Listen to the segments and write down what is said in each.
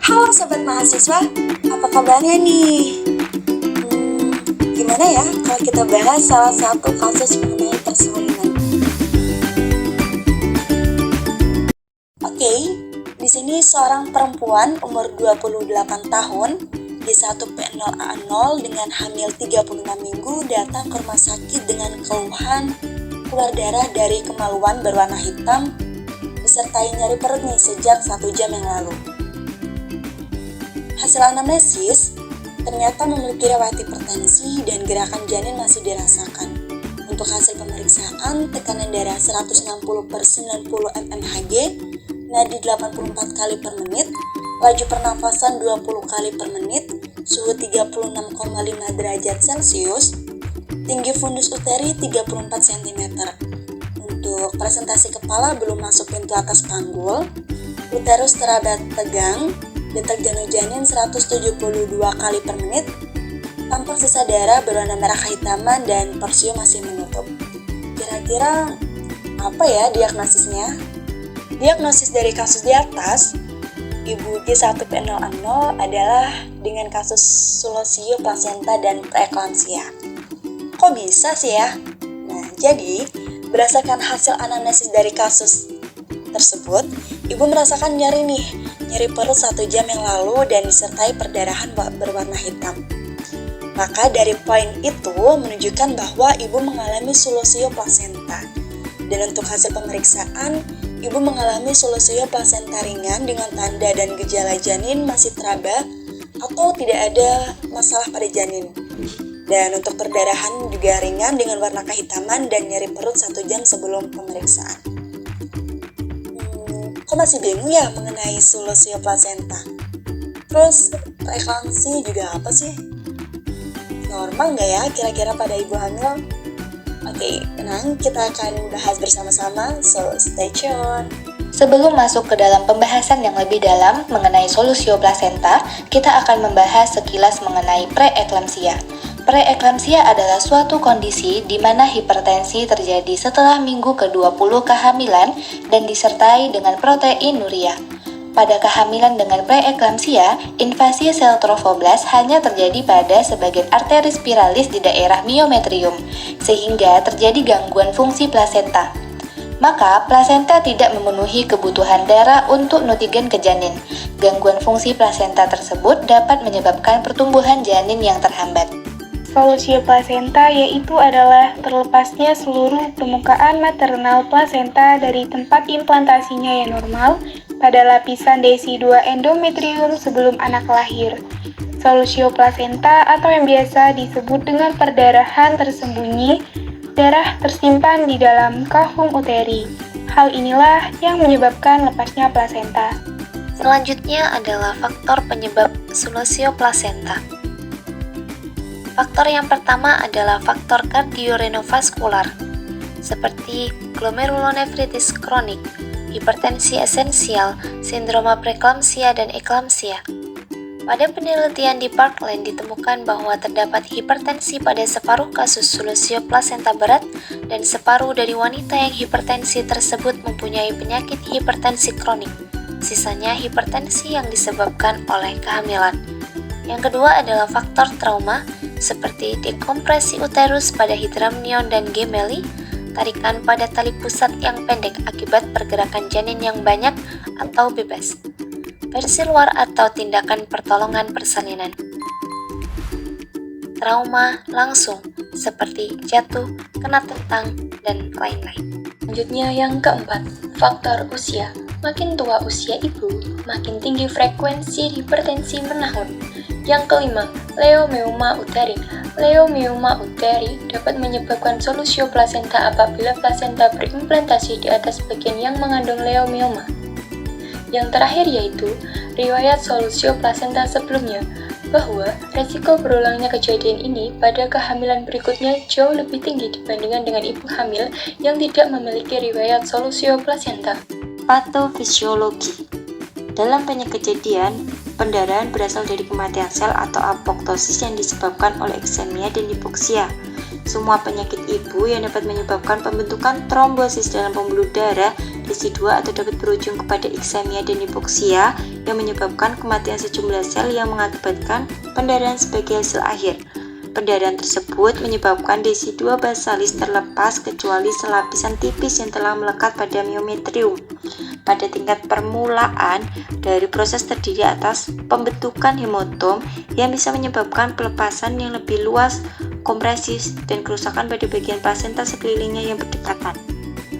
Halo Sobat Mahasiswa, apa kabarnya nih? Gimana ya kalau kita bahas salah satu kasus mengenai persalinan? Oke, di sini seorang perempuan umur 28 tahun di 1P0A0 dengan hamil 36 minggu datang ke rumah sakit dengan keluhan keluar darah dari kemaluan berwarna hitam disertai nyeri perut nih sejak 1 jam yang lalu. Hasil anamnesis ternyata memiliki riwayat hipertensi dan gerakan janin masih dirasakan. Untuk hasil pemeriksaan, tekanan darah 160/90 mmHg, nadi 84 kali per menit, laju pernafasan 20 kali per menit, suhu 36,5 derajat Celcius, tinggi fundus uteri 34 cm. Untuk presentasi kepala belum masuk pintu atas panggul, uterus teraba tegang, detak jantung janin 172 kali per menit, tampak sisa darah berwarna merah kehitaman dan porsium masih menutup. Kira-kira apa ya diagnosisnya? Diagnosis dari kasus di atas, Ibu G1P0A0 adalah dengan kasus sulosio plasenta dan preeklamsia. Kok bisa sih ya? Nah, jadi berdasarkan hasil anamnesis dari kasus tersebut, ibu merasakan nyeri perut 1 jam yang lalu dan disertai perdarahan berwarna hitam. Maka dari poin itu menunjukkan bahwa ibu mengalami sulosio plasenta. Dan untuk hasil pemeriksaan, ibu mengalami sulosio plasenta ringan dengan tanda dan gejala janin masih teraba atau tidak ada masalah pada janin. Dan untuk perdarahan juga ringan dengan warna kehitaman dan nyeri perut 1 jam sebelum pemeriksaan. Kok masih bingung ya mengenai sulosio plasenta? Terus preeklamsi juga apa sih? Normal nggak ya kira-kira pada ibu hamil? Oke, tenang, kita akan bahas bersama-sama, so stay tune. Sebelum masuk ke dalam pembahasan yang lebih dalam mengenai sulosio plasenta, kita akan membahas sekilas mengenai preeklamsia. Preeklamsia adalah suatu kondisi di mana hipertensi terjadi setelah minggu ke-20 kehamilan dan disertai dengan proteinuria. Pada kehamilan dengan preeklamsia, invasi sel trofoblast hanya terjadi pada sebagian arteri spiralis di daerah miometrium, sehingga terjadi gangguan fungsi plasenta. Maka, plasenta tidak memenuhi kebutuhan darah untuk nutigen ke janin. Gangguan fungsi plasenta tersebut dapat menyebabkan pertumbuhan janin yang terhambat. Sulosio plasenta yaitu adalah terlepasnya seluruh permukaan maternal plasenta dari tempat implantasinya yang normal pada lapisan desi2 endometrium sebelum anak lahir. Sulosio plasenta atau yang biasa disebut dengan perdarahan tersembunyi, darah tersimpan di dalam kahum uteri. Hal inilah yang menyebabkan lepasnya plasenta. Selanjutnya adalah faktor penyebab sulosio plasenta. Faktor yang pertama adalah faktor kardiorenovaskular, seperti glomerulonefritis kronik, hipertensi esensial, sindroma preeklamsia dan eklamsia. Pada penelitian di Parkland ditemukan bahwa terdapat hipertensi pada separuh kasus sulosio plasenta berat dan separuh dari wanita yang hipertensi tersebut mempunyai penyakit hipertensi kronik. Sisanya hipertensi yang disebabkan oleh kehamilan. Yang kedua adalah faktor trauma, seperti dekompresi uterus pada hidramnion dan gemeli, tarikan pada tali pusat yang pendek akibat pergerakan janin yang banyak atau bebas, versi luar atau tindakan pertolongan persalinan. Trauma langsung, seperti jatuh, kena tentang, dan lain-lain. Selanjutnya yang keempat, faktor usia. Makin tua usia ibu, makin tinggi frekuensi hipertensi menahun. Yang kelima, leomeuma uteri. Leomeuma uteri dapat menyebabkan sulosio plasenta apabila plasenta berimplantasi di atas bagian yang mengandung leomeuma. Yang terakhir yaitu riwayat sulosio plasenta sebelumnya, bahwa resiko berulangnya kejadian ini pada kehamilan berikutnya jauh lebih tinggi dibandingkan dengan ibu hamil yang tidak memiliki riwayat sulosio plasenta. Patofisiologi. Dalam banyak kejadian, pendarahan berasal dari kematian sel atau apoptosis yang disebabkan oleh eksemia dan hipoksia. Semua penyakit ibu yang dapat menyebabkan pembentukan trombosis dalam pembuluh darah DESI2 atau dapat berujung kepada eksemia dan hipoksia yang menyebabkan kematian sejumlah sel yang mengakibatkan pendarahan sebagai hasil akhir. Pendarahan tersebut menyebabkan DESI2 basalis terlepas kecuali selapisan tipis yang telah melekat pada myometrium. Pada tingkat permulaan dari proses terdiri atas pembentukan hemotom yang bisa menyebabkan pelepasan yang lebih luas, kompresi, dan kerusakan pada bagian plasenta sekelilingnya yang berdekatan.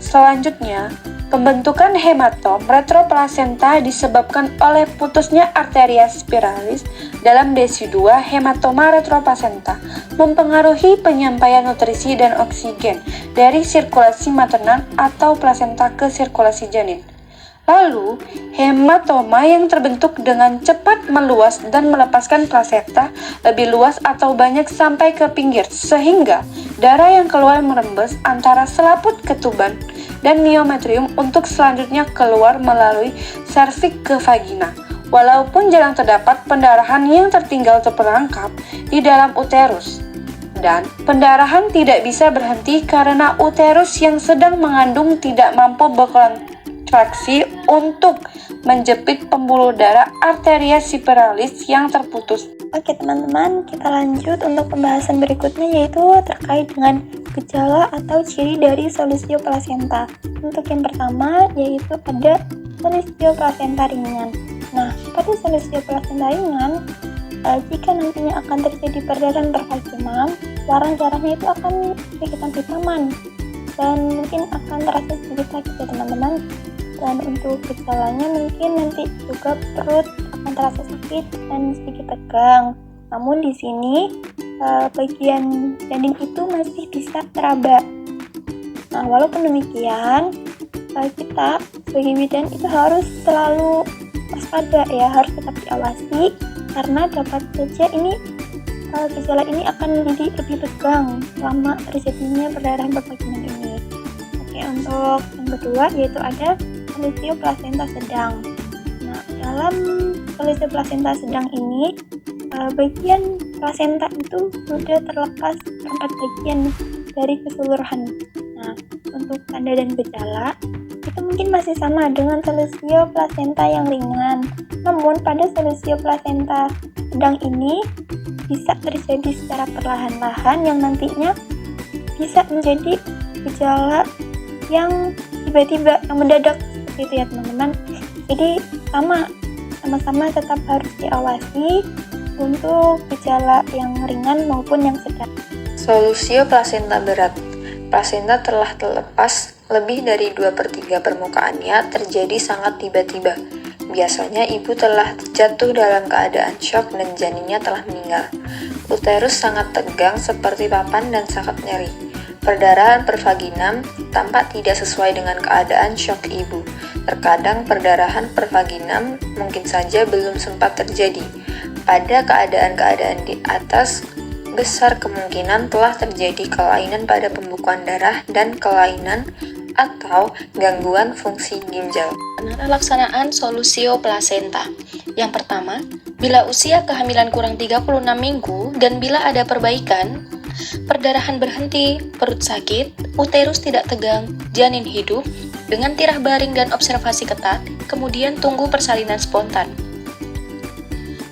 Selanjutnya, pembentukan hematom retroplasenta disebabkan oleh putusnya arteria spiralis dalam DESI2 hematoma retroplasenta, mempengaruhi penyampaian nutrisi dan oksigen dari sirkulasi maternal atau plasenta ke sirkulasi janin. Lalu, hematoma yang terbentuk dengan cepat meluas dan melepaskan plasenta lebih luas atau banyak sampai ke pinggir, sehingga darah yang keluar merembes antara selaput ketuban dan myometrium untuk selanjutnya keluar melalui serviks ke vagina. Walaupun jarang terdapat pendarahan yang tertinggal terperangkap di dalam uterus. Dan pendarahan tidak bisa berhenti karena uterus yang sedang mengandung tidak mampu berkontraksi untuk menjepit pembuluh darah arteria spiralis yang terputus. Oke teman-teman, kita lanjut untuk pembahasan berikutnya, yaitu terkait dengan gejala atau ciri dari solusio plasenta. Untuk yang pertama yaitu ada solusio plasenta ringan. Nah, pada solusio plasenta ringan, jika nantinya akan terjadi perdarahan pervaginam, warna darahnya itu akan sedikit hitaman dan mungkin akan terasa sedikit sakit ya teman-teman. Dan untuk gejalanya mungkin nanti juga perut akan terasa sakit dan sedikit tegang. Namun di sini bagian janin itu masih bisa teraba. Nah, walaupun demikian, kita sebagai bidan itu harus selalu waspada ya, harus tetap diawasi karena dapat saja ini gejala ini akan menjadi lebih tegang selama terjadinya perdarahan pervaginam ini. Oke, untuk yang kedua yaitu ada solusio plasenta sedang. Nah, dalam solusio plasenta sedang ini bagian plasenta itu sudah terlepas keempat bagian dari keseluruhan. Nah, untuk tanda dan gejala itu mungkin masih sama dengan solusio plasenta yang ringan. Namun pada solusio plasenta sedang ini bisa terjadi secara perlahan-lahan yang nantinya bisa menjadi gejala yang tiba-tiba, yang mendadak seperti itu ya teman-teman. Jadi sama-sama tetap harus diawasi untuk gejala yang ringan maupun yang sedang. Solusio plasenta berat. Plasenta telah terlepas lebih dari 2/3 permukaannya terjadi sangat tiba-tiba. Biasanya ibu telah jatuh dalam keadaan syok dan janinnya telah meninggal. Uterus sangat tegang seperti papan dan sangat nyeri. Perdarahan pervaginam tampak tidak sesuai dengan keadaan syok ibu. Terkadang perdarahan pervaginam mungkin saja belum sempat terjadi. Pada keadaan-keadaan di atas, besar kemungkinan telah terjadi kelainan pada pembukuan darah dan kelainan atau gangguan fungsi ginjal. Pelaksanaan solusio plasenta. Yang pertama, bila usia kehamilan kurang 36 minggu dan bila ada perbaikan, perdarahan berhenti, perut sakit, uterus tidak tegang, janin hidup, dengan tirah baring dan observasi ketat, kemudian tunggu persalinan spontan.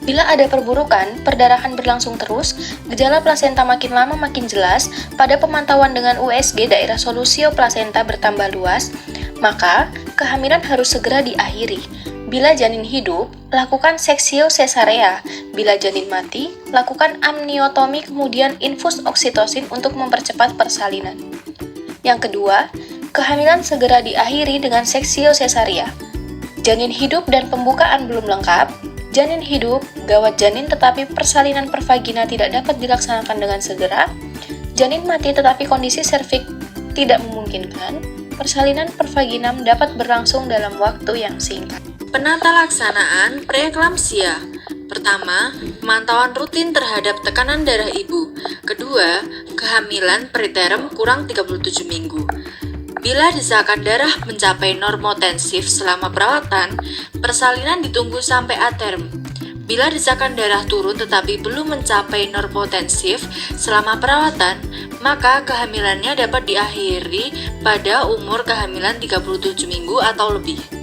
Bila ada perburukan, perdarahan berlangsung terus, gejala plasenta makin lama makin jelas, pada pemantauan dengan USG daerah solusio plasenta bertambah luas, maka kehamilan harus segera diakhiri. Bila janin hidup, lakukan seksio sesarea. Bila janin mati, lakukan amniotomi kemudian infus oksitosin untuk mempercepat persalinan. Yang kedua, kehamilan segera diakhiri dengan seksio sesaria. Janin hidup dan pembukaan belum lengkap, janin hidup, gawat janin tetapi persalinan pervagina tidak dapat dilaksanakan dengan segera, janin mati tetapi kondisi serviks tidak memungkinkan, persalinan pervaginam dapat berlangsung dalam waktu yang singkat. Penata laksanaan preeklamsia. Pertama, pemantauan rutin terhadap tekanan darah ibu. Kedua, kehamilan preterm kurang 37 minggu. Bila desakan darah mencapai normotensif selama perawatan, persalinan ditunggu sampai aterm. Bila desakan darah turun tetapi belum mencapai norpotensif selama perawatan, maka kehamilannya dapat diakhiri pada umur kehamilan 37 minggu atau lebih.